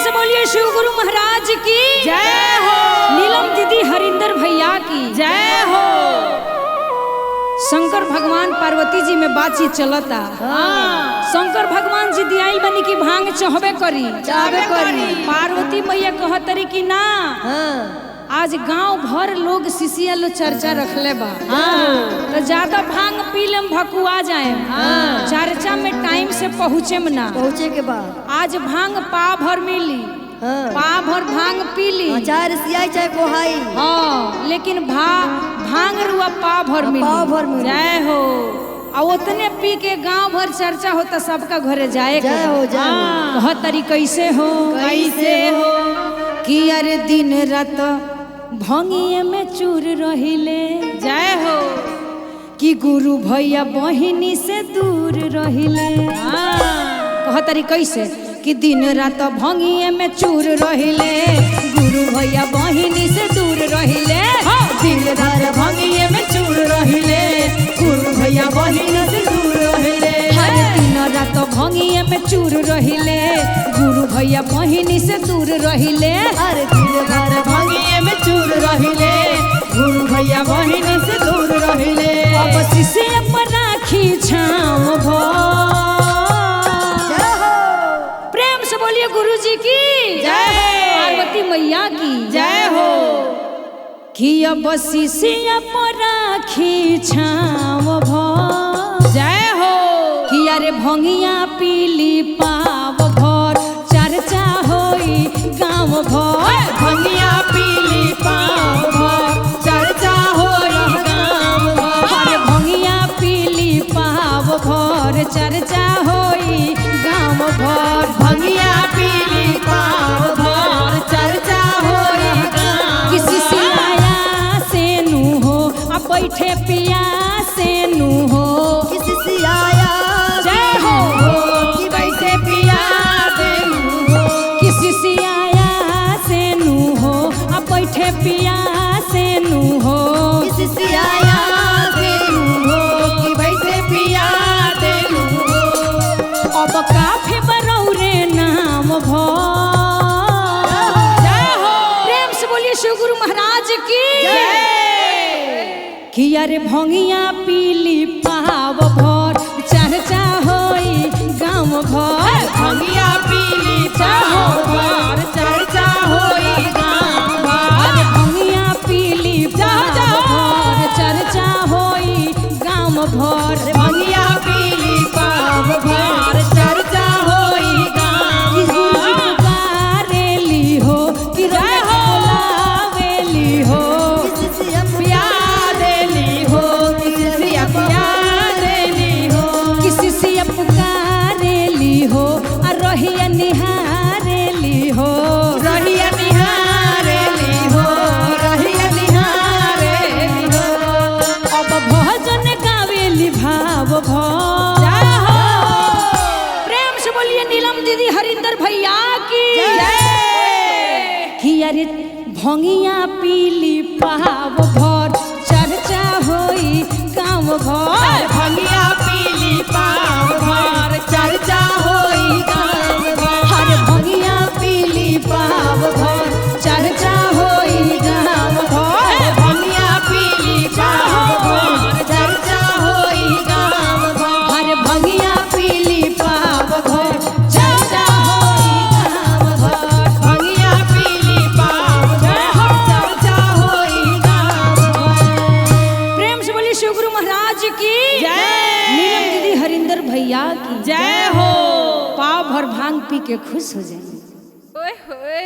से बोलिए शिव गुरु महाराज की जय हो। नीलम दीदी हरिंदर भैया की जय हो। शंकर भगवान पार्वती जी में बातचीत चलता। शंकर भगवान जी दियाई बनी की भांग चहबे करी पार्वती मैया कहतरी कि ना आज गांव भर लोग शिशिया लो चर्चा रखले बा तो ज्यादा भांग पी लेम भकुआ जाए चर्चा में टाइम से पहुँचे ना पहुँचे के बाद आज भांग पा भर मिली पा भर भांग पी ली चाहे सियाई चाहे कोहाई हाँ लेकिन भांग रुआ पा भर मिली जय हो और उतने पी के गांव भर चर्चा होता सबका घरे जाए जय हो कह तरी कैसे हो कि अरे दिन रात भंगिए में चूर रहिले जय हो कि गुरु भैया बहिनी से दूर रहिले कह तरी कैसे कि दिन रात भंगिए में चूर रहिले गुरु भैया बहिनी से दूर रहिले दिन रात भंगिए में चूर रहिले गुरु भैया बहिनी से दूर रहिले दिन रात भंगिए में चूर रहिले गुरु भैया बहिनी से दूर रहिले अरे दिन रात भंगिए में चूर रहिले गुरु भैया बहिनी से दूर रहिले अब शिष्य पर राखी छाँव भो प्रेम से बोलिए गुरु जी की जय पार्वती मैया की जय हो कि अब शिष्य पर राखी छाँव भो जय हो कि अरे भंगिया पीली पाव भर चर्चा होई गाँव भर भंगिया पीली पाव भर चर्चा होई गाँव भर अरे भंगिया पीली पाव भर चर्चा होई गाँव भर भंगिया पीली पाव भर चर्चा होई गाँव किसी सियाया से नू हो अब बैठे पिया से नू हो किसी सियाया जय हो कि बैठे पिया देनु हो किसी सियाया से नू हो अब बैठे पिया से नू हो किसी सियाया देनु हो कि बैठे पिया देनु हो अब काफी बरौरे नाम भो जय हो प्रेम से बोलिए शिव गुरु महाराज की कि अरे भंगिया पीली पाव भर चर्चा होई गाँव भर भंगिया पीली पाव भर चर्चा होई गाँव भर अरे भंगिया पीली पाव भर चर्चा होई गाँव भर भंगिया पीली पाव भर चर्चा होई गाँव कि गुरु पुकारेली हो कि लावेली हो किसी सिया पिया देली हो किसी सिया पिया देली हो किसी से पुकारेली हो और रहिया निहारेली हो रहिया निहारेली हो रहिया निहारेली हो अब भजन गावेली भाव भो प्रेम से बोलिए नीलम दीदी हरिंदर भैया की कि अरे भंगिया पीली पाव भर चर्चा होई गाँव भर भंगिया पीली पाव भर चर्चा होई गाँव भर हर भंगिया पीली पाव भर चर्चा होई गाँव भर भंगिया पीली पाव भर चर्चा होई गाँव भर हर भंगिया पीली पाव भर चर्चा होई गाँव भर भंगिया पीली पाव भर चर्चा होई गाँव भर प्रेम से बोलिए शिव गुरु महाराज की नीलम दीदी हरिंदर भैया की जय हो पाव भर भांग पी के खुश हो जाएंगे ओए होए।